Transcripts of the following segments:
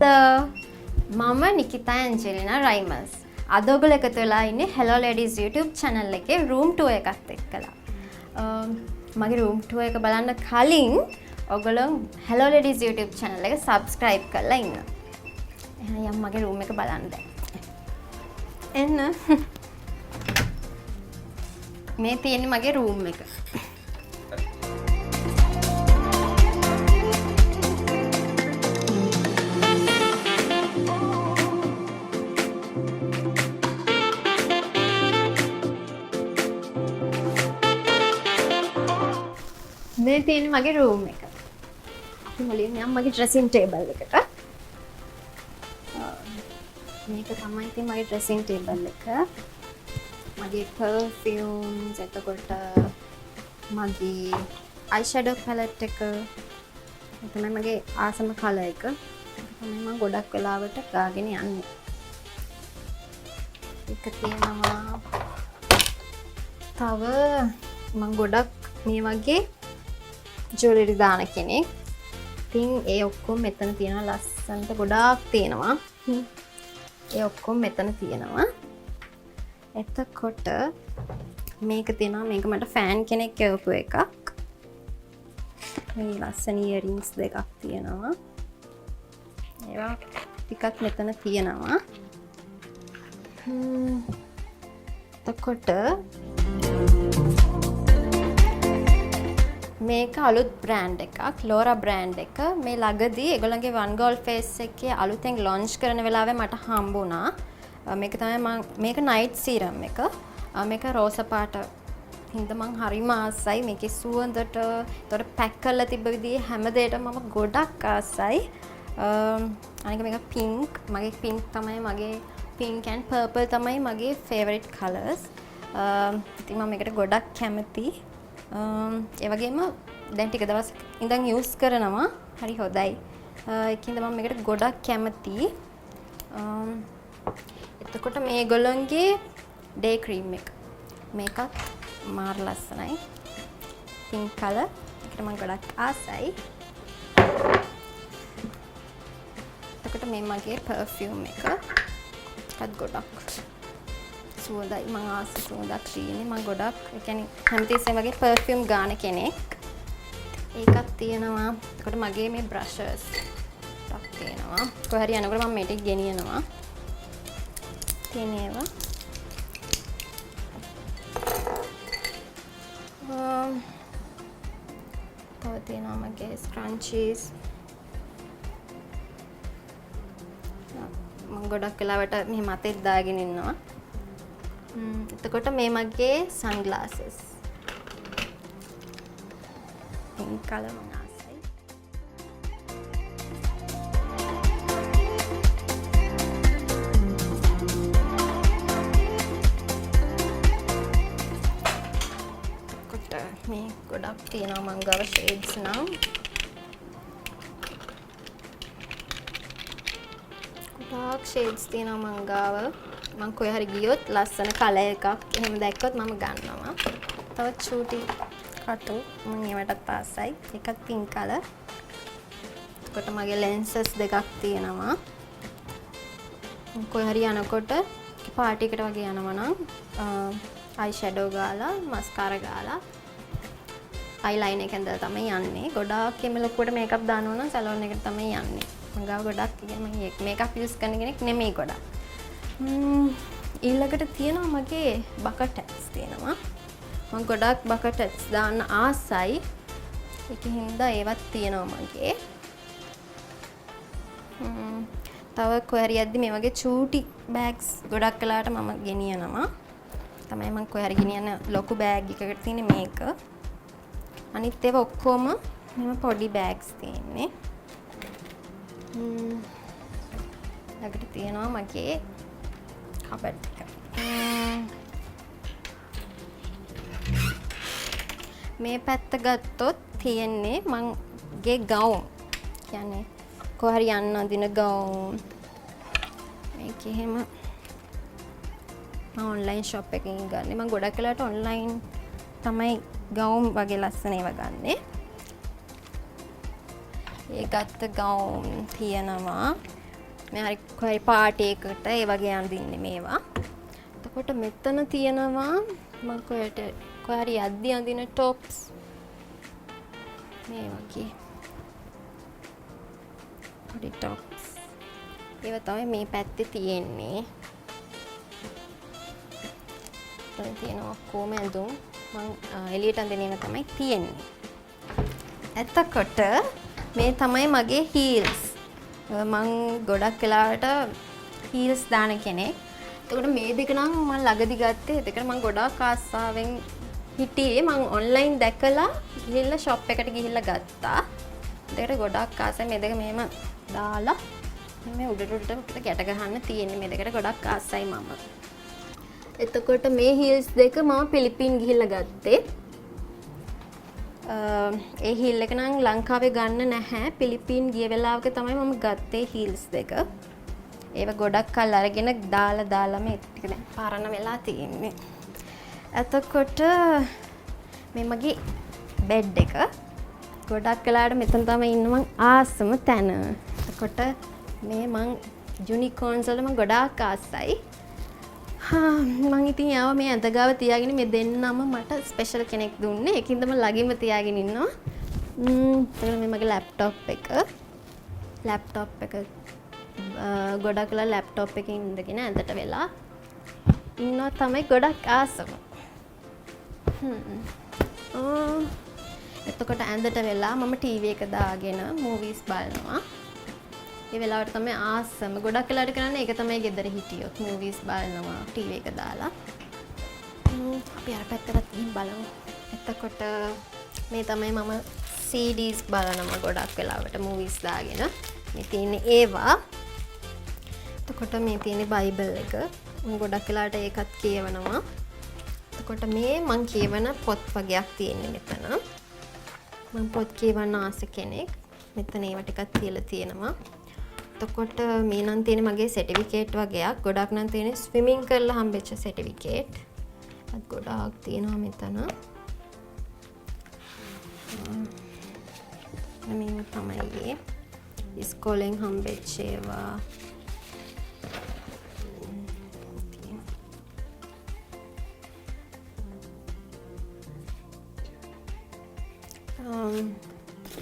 මම නිකිතා ඇන්ජලිනා රයිමර්ස්. අද ඔයගොල්ලෝ එකතු වෙලා ඉන්නේ Hello Ladies YouTube channel එකේ room tour එකත් එක්කලා. මගේ room tour එක බලන්න කලින් ඔයගොල්ලෝ Hello Ladies YouTube channel එක subscribe කරලා ඉන්න. එහෙනම් යම් මගේ room එක බලන්න දැන්. එන්න. මේ තියෙන්නේ මගේ room එක. මේ තියෙන්නේ මගේ room එක. අපි මුලින්ම යමු මගේ dressing table එකට. මේක තමයි ඉතින් මගේ dressing table එක. මගේ perfumes එතකොට මගේ eyeshadow palette එක. ඒක තමයි මගේ ආසම color එක. ඒක තමයි මම ගොඩක් වෙලාවට ගාගෙන යන්නේ. ඒක තියෙනවා. තව මම ගොඩක් මේ වගේ ජුවලරි දාන කෙනෙක්. ඉතින් ඒ ඔක්කොම මෙතන තියෙනවා ලස්සනට ගොඩාක් තියෙනවා. ඒ ඔක්කොම මෙතන තියෙනවා. එතකොට මේක තියෙනවා මේක මට ෆෑන් කෙනෙක් ගෙවපු එකක්. මේ ලස්සන ඉයරින්ග්ස් දෙකක් තියෙනවා. ඒවා ටිකක් මෙතන තියෙනවා. එතකොට මේක අලුත් බ්‍රෑන්ඩ් එකක් ලෝරා බ්‍රෑන්ඩ් එක මේ ළඟදී ඒගොල්ලන්ගේ one gold face එකේ අලුතෙන් ලොන්ච් කරන වෙලාවේ මට හම්බුණා මේක තමයි මම මේක night serum එක මේක රෝස පාට හින්දා මම හරිම ආසයි මේකේ සුවඳට ඒතකොට පැක් කරලා තිබ්බ විදිහේ හැම දෙයකටම මම ගොඩක් ආසයි අනික මේක pink මගේ pink තමයි මගේ pink and purple තමයි මගේ favorite colors ඉතින් මම මේකට ගොඩක් කැමතියි ඒ වගේම දැන් ටික දවසක් ඉඳන් යූස් කරනවා හරි හොඳයි ඒකින්ද මම මේකට ගොඩක් කැමතියි එතකොට මේගොල්ලන්ගේ ඩේ ක්‍රීම් එක මේකත් මාර ලස්සනයි පින්ක් කලර් ඒකට මම ගොඩක් ආසයි එතකොට මේ මගේ පර්ෆියුම් එක ඒකත් ගොඩක් සුවඳයි මම ආස සුවඳක් තියෙන්නේ මම ගොඩක් ඒ කියන්නේ හැමතිස්සෙම වගේ පර්ෆියුම් ගාන කෙනෙක් ඒකක් තියෙනවා එතකොට මගේ මේ බ්‍රෂස් ටක් තියෙනවා කොහේ හරි යනකොට මම මේ ටික ගෙනියනවා තියෙනවා තව තියෙනවා මගේ ස්ක්‍රන්චීස් මම ගොඩක් වෙලාවට මෙහෙම අතෙත් දාගෙන ඉන්නවා එතකොට මේ මගේ sunglasses pink color මම ආසයි එතකොට මේ ගොඩක් තියෙනවා මං ගාව shades නම් ගොඩක් shades තියෙනවා මං ගාව මම කොහේ හරි ගියොත් ලස්සන කලර් එකක් එහෙම දැක්කොත් මම ගන්නවා. තව චූටි කටු මම ඒවටත් ආසයි. එකක් පින්ක් කලර්. එතකොට මගේ lenses දෙකක් තියෙනවා. මම කොහේ හරි යනකොට පාටි එකට වගේ යනවා නම් eye shadow ගාලා, mascara ගාලා eyeliner එකෙන් දාලා තමයි යන්නේ. ගොඩාක් එමෙ ලොකුවට මේකප් දානවා නම් සැලොන් එකට තමයි යන්නේ. මම ගාව ගොඩක් කියන්නේ මම මේකප් යූස් කරන කෙනෙක් නෙමෙයි ගොඩක්. ඊළඟට තියෙනවා මගේ බකට් හැට්ස් තියෙනවා මම ගොඩක් බකට් හැට්ස් දාන්න ආසයි ඒකින් හින්දා ඒවත් තියෙනවා මගේ තව කොහේ හරි යද්දි මේ වගේ චූටි බෑග්ස් ගොඩක් වෙලාවට මම ගෙනියනවා තමයි මම කොහේ හරි ගෙනියන ලොකු බෑග් එකකට තියෙන්නේ මේක අනිත් ඒවා ඔක්කොම මෙම පොඩි බෑග්ස් තියෙන්නේ ළඟට තියෙනවා මගේ කබඩ් එක. මේ පැත්ත ගත්තොත් තියෙන්නේ මගේ ගවුම්. කියන්නේ කොහේ හරි යන්න අඳින ගවුම්. මේක එහෙම මම ඔන්ලයින් ෂොප් එකකින් ගන්නේ. මම ගොඩක් වෙලාවට ඔන්ලයින් තමයි ගවුම් වගේ ලස්සන ඒවා ගන්නෙ. ඒ ගත්ත ගවුම් තියෙනවා මේ හරි කොයි පාටි එකකට ඒ වගේ අඳින්නේ මේවා. එතකොට මෙතන තියෙනවා මම කොහරි යද්දි අඳින টොප්ස් මේ වගේ පොඩි টොප්ස්. ඒව තමයි මේ පැත්තේ තියෙන්නේ. දැන් තියෙනවා කොහොම ඇඳුම් මම එළියට අඳින ඒවා තමයි තියෙන්නේ. එතකොට මේ තමයි මගේ හීල්ස්. මම ගොඩක් වෙලාවට හීල්ස් දාන කෙනෙක්. එතකොට මේ දෙක නම් මම ළඟදි ගත්තේ. ඒකට මම ගොඩාක් ආසාවෙන් හිටියේ. මම ඔන්ලයින් දැකලා ගිහිල්ලා ෂොප් එකට ගිහිල්ලා ගත්තා. ඒකට ගොඩාක් ආසයි මේ දෙක මෙහෙම දාලා මේ උඩට ගැට ගහන්න තියෙන්නේ. මේ දෙකට ගොඩක් ආසයි මම. එතකොට මේ හීල්ස් දෙක මම පිලිපින් ගිහිල්ලා ගත්තේ. ඒ හීල් එක නම් ලංකාවේ ගන්න නැහැ. පිලිපින් ගිය වෙලාවක තමයි මම ගත්තේ හීල්ස් දෙක. ඒව ගොඩක් කල් අරගෙන දාලා මේ ටික දැන් පාරන වෙලා තියෙන්නේ. එතකොට මේ මගේ බෙඩ් එක ගොඩක් වෙලාවට මෙතන තමයි ඉන්න මං ආසම තැන. එතකොට මේ මං යුනිකෝර්න්ස් වල මං ගොඩාක් ආසයි. මං ඉතින් යාව මේ ඇඳ ගාව තියාගෙන මේ දෙන්නම මට ස්පෙෂල් කෙනෙක් දුන්නේ. ඒකින්ද මම ළඟින්ම තියාගෙන ඉන්නවා. එතකොට මේ මගේ ලැප්ටොප් එක. ගොඩක් වෙලා ලැප්ටොප් එකේ ඉඳගෙන ඇඳට වෙලා ඉන්නවා තමයි ගොඩක් ආසම. එතකොට ඇඳට වෙලා මම ටීවී එක දාගෙන මූවීස් බලනවා. ඒ වෙලාවට තමයි ආසම. ගොඩක් වෙලාවට කරන්නේ ඒක තමයි ගෙදර හිටියොත් මූවීස් බලනවා ටීවී එක දාලා. අපි අර පැත්තට ගිහින් බලමු. එතකොට මේ තමයි මම CDs බලනවා ගොඩක් වෙලාවට මූවීස් දාගෙන. මේ තියෙන්නේ ඒවා. එතකොට මේ තියෙන්නේ බයිබල් එක. මම ගොඩක් වෙලාවට ඒකත් කියවනවා. එතකොට මේ මං කියවන පොත් වගේක් තියෙන්නේ මෙතන. මම පොත් කියවන්න ආස කෙනෙක්. මෙතන ඒවා ටිකක් තියලා තියෙනවා. එතකොට මේ නම් තියෙන්නේ මගේ සර්ටිෆිකේට් වගේක්. ගොඩක් නම් තියෙන්නේ ස්විමින් කරලා හම්බෙච්ච සර්ටිෆිකේට්. අත් ගොඩාක් තියෙනවා මෙතන. මේව තමයි ඉස්කෝලෙන් හම්බෙච්ච ඒවා.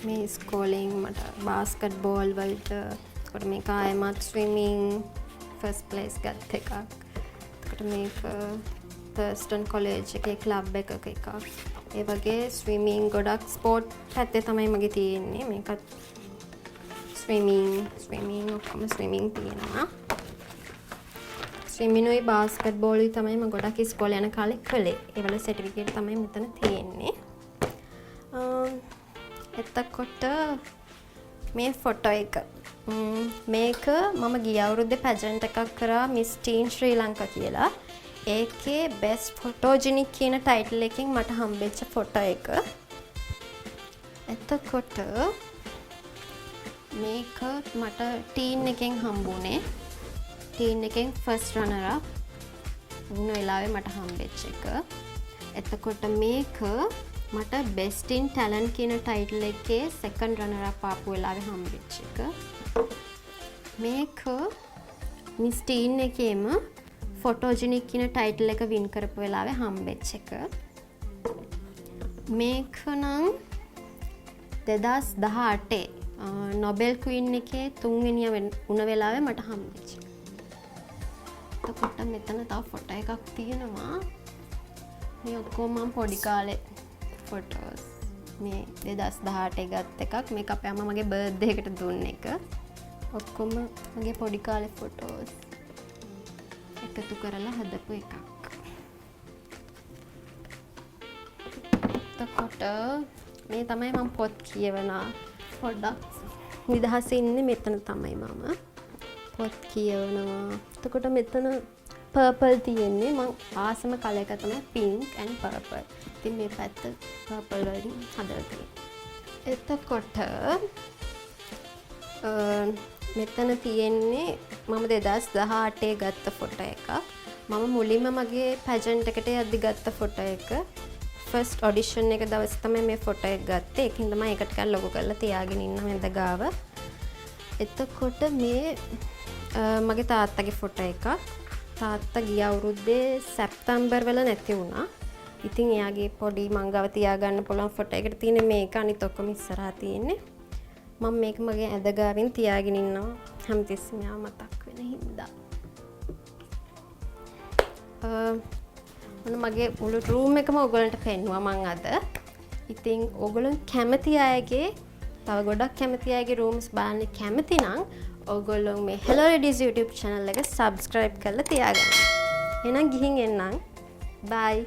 මේ ස්කෝලෙන් මට බාස්කට් බෝල් වලට එතකොට මේක ආයෙමත් ස්විමින් ෆස්ට් ප්ලේස් ගත්ත එකක්. එතකොට මේක තර්ස්ටන් කොලේජ් එකේ ක්ලබ් එකක එකක්. ඒ වගේ ස්විමින් ගොඩක් ස්පෝර්ට් පැත්තේ තමයි මගේ තියෙන්නේ. මේකත් ස්විමින් ඔක්කොම ස්විමින් තියෙනවා. ස්විමිනුයි බාස්කට් බෝලුයි තමයි මම ගොඩක් ඉස්කෝලේ යන කාලේ කළේ. ඒ වල සර්ටිෆිකේට් තමයි මෙතන තියෙන්නේ. එතකොට මේ ෆොටෝ එක මේක මම ගිය අවුරුද්දේ පැජන්ට් එකක් කරා මිස් ටීන් ශ්‍රී ලංකා කියලා. ඒකේ බෙස්ට් ෆොටෝජෙනික් කියන ටයිටල් එකකින් මට හම්බෙච්ච ෆොටෝ එක. එතකොට මේක මට ටීන් එකෙන් හම්බුනේ. ටීන් එකෙන් ෆස්ට් රනර් අප් වුණ වෙලාවේ මට හම්බෙච්ච එක. එතකොට මේක මට බෙස්ට් ඉන් ටැලන්ට් කියන ටයිටල් එකේ සෙකන්ඩ් රනර් අප් ආපු වෙලාවේ හම්බෙච්ච එක. මේක මිස් ටීන් එකේම ෆොටෝජෙනික් කියන ටයිටල් එක වින් කරපු වෙලාවේ හම්බෙච්ච එක. මේක නම් 2018 නොබෙල් ක්වීන් එකේ 3 වෙනිය වුණ වෙලාවේ මට හම්බෙච්ච එක. එතකොට මෙතන තව ෆොටෝ එකක් තියෙනවා. මේ ඔක්කොම මම පොඩි කාලේ ෆොටෝස්. මේ 2018 ගත්ත එකක්. මේක අපේ අම්මා මගේ බර්ත්ඩේ එකට දුන්න එක. ඔක්කොම මගේ පොඩි කාලේ ෆොටෝස් එකතු කරලා හදපු එකක්. එතකොට මේ තමයි මම පොත් කියවන පොඩ්ඩක් නිදහසේ ඉන්නේ මෙතන තමයි මම පොත් කියවනවා. එතකොට මෙතන පර්පල් තියෙන්නේ. මම ආසම කලර් එක තමයි pink and purple. ඉතින් මේ පැත්ත purple වලින් හදලා තියෙනවා. එතකොට මෙතන තියෙන්නේ මම 2018 ගත්ත ෆොටෝ එකක්. මම මුලින්ම මගේ පැජන්ට් එකට යද්දි ගත්ත ෆොටෝ එක. ෆස්ට් ඔඩිෂන් එක දවසේ තමයි මේ ෆොටෝ එක ගත්තේ. ඒකින්ද මම ඒකට ටිකක් ලොකු කරලා තියාගෙන ඉන්නවා මෙන්ද ගාව. එතකොට මේ මගේ තාත්තගේ ෆොටෝ එකක්. තාත්තා ගිය අවුරුද්දේ සැප්තැම්බර් වල නැති වුණා. ඉතින් එයාගේ පොඩි මං ගාව තියාගන්න පුළුවන් ෆොටෝ එකට තියෙන මේක අනිත් ඔක්කොම ඉස්සරහා තියෙන්නේ. මම මේක මගේ ඇඳ ගාවින් තියාගෙන ඉන්නවා හැමතිස්සෙම එයා මතක් වෙන හින්දා. මගේ මුළු රූම් එකම ඔයගොල්ලන්ට පෙන්නුවා මං අද. ඉතින් ඔයගොල්ලන් කැමති අයගේ තව ගොඩක් කැමති අයගේ රූම්ස් බලන්න කැමති නම් ඔයගොල්ලෝ මේ Hello Ladies YouTube channel එක subscribe කරලා තියාගන්න. එහෙනම් ගිහින් එන්නම්. Bye.